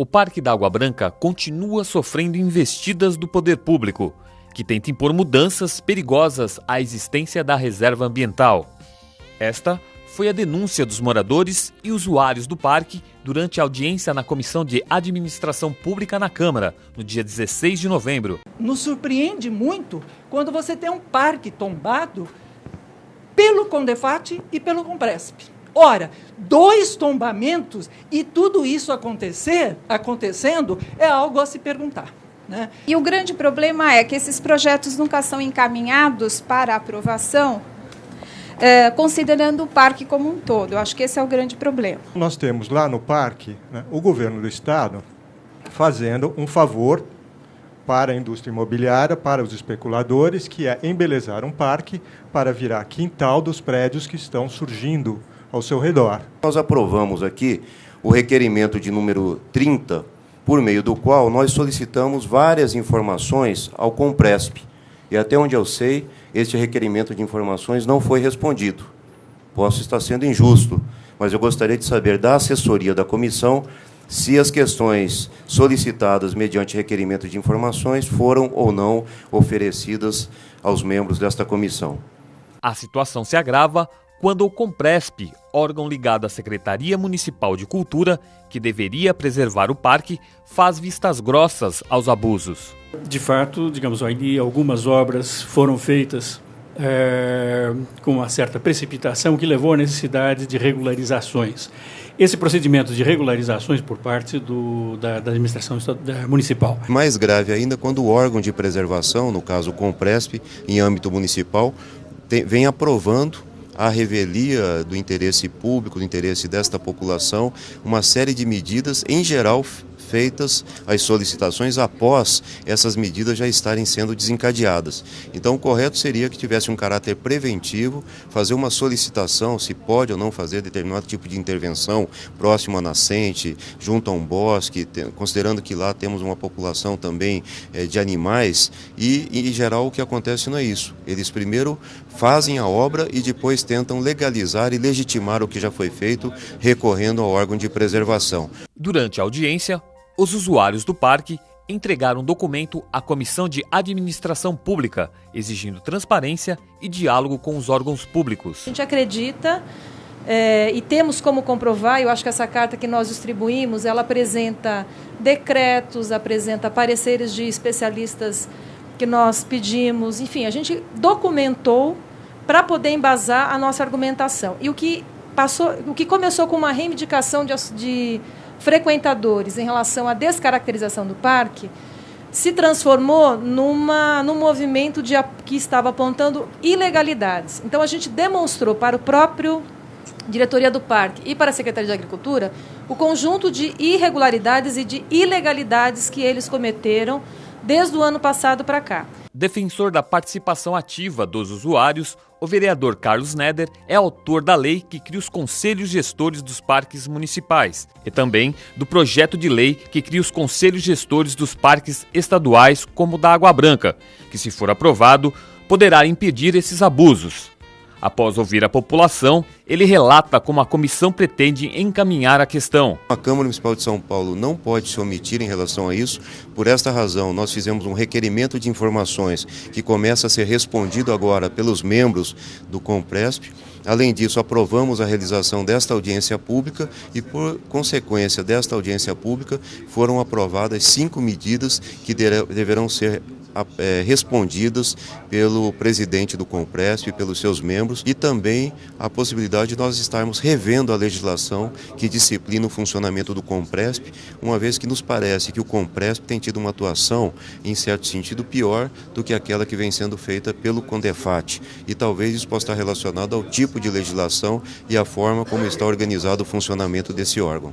O Parque da Água Branca continua sofrendo investidas do poder público, que tenta impor mudanças perigosas à existência da reserva ambiental. Esta foi a denúncia dos moradores e usuários do parque durante a audiência na Comissão de Administração Pública na Câmara, no dia 16 de novembro. Nos surpreende muito quando você tem um parque tombado pelo Condefat e pelo Compresp. Ora, 2 tombamentos e tudo isso acontecendo é algo a se perguntar, né? E o grande problema é que esses projetos nunca são encaminhados para aprovação, considerando o parque como um todo. Eu acho que esse é o grande problema. Nós temos lá no parque, né, o governo do estado fazendo um favor para a indústria imobiliária, para os especuladores, que é embelezar um parque para virar quintal dos prédios que estão surgindo ao seu redor. Nós aprovamos aqui o requerimento de número 30, por meio do qual nós solicitamos várias informações ao Compresp. E até onde eu sei, este requerimento de informações não foi respondido. Posso estar sendo injusto, mas eu gostaria de saber da assessoria da comissão se as questões solicitadas mediante requerimento de informações foram ou não oferecidas aos membros desta comissão. A situação se agrava quando o Compresp, órgão ligado à Secretaria Municipal de Cultura, que deveria preservar o parque, faz vistas grossas aos abusos. De fato, digamos, ali algumas obras foram feitas com uma certa precipitação que levou à necessidade de regularizações. Esse procedimento de regularizações por parte da administração municipal. Mais grave ainda quando o órgão de preservação, no caso o Compresp, em âmbito municipal, vem aprovando a revelia do interesse público, do interesse desta população, uma série de medidas, em geral, feitas as solicitações após essas medidas já estarem sendo desencadeadas. Então, o correto seria que tivesse um caráter preventivo, fazer uma solicitação, se pode ou não fazer determinado tipo de intervenção próximo à nascente, junto a um bosque, considerando que lá temos uma população também de animais, e, em geral, o que acontece não é isso. Eles primeiro fazem a obra e depois tentam legalizar e legitimar o que já foi feito, recorrendo ao órgão de preservação. Durante a audiência, os usuários do parque entregaram um documento à Comissão de Administração Pública, exigindo transparência e diálogo com os órgãos públicos. A gente acredita e temos como comprovar, eu acho que essa carta que nós distribuímos, ela apresenta decretos, apresenta pareceres de especialistas que nós pedimos, enfim, a gente documentou para poder embasar a nossa argumentação. E o que começou com uma reivindicação de frequentadores em relação à descaracterização do parque, se transformou num movimento que estava apontando ilegalidades. Então, a gente demonstrou para o próprio diretoria do parque e para a Secretaria de Agricultura o conjunto de irregularidades e de ilegalidades que eles cometeram desde o ano passado para cá. Defensor da participação ativa dos usuários, o vereador Carlos Neder é autor da lei que cria os conselhos gestores dos parques municipais e também do projeto de lei que cria os conselhos gestores dos parques estaduais, como o da Água Branca, que, se for aprovado, poderá impedir esses abusos. Após ouvir a população, ele relata como a comissão pretende encaminhar a questão. A Câmara Municipal de São Paulo não pode se omitir em relação a isso. Por esta razão, nós fizemos um requerimento de informações que começa a ser respondido agora pelos membros do Compresp. Além disso, aprovamos a realização desta audiência pública e, por consequência desta audiência pública, foram aprovadas 5 medidas que deverão ser respondidas pelo presidente do Compresp e pelos seus membros, e também a possibilidade de nós estarmos revendo a legislação que disciplina o funcionamento do Compresp, uma vez que nos parece que o Compresp tem tido uma atuação, em certo sentido, pior do que aquela que vem sendo feita pelo Condefat, e talvez isso possa estar relacionado ao tipo de legislação e à forma como está organizado o funcionamento desse órgão.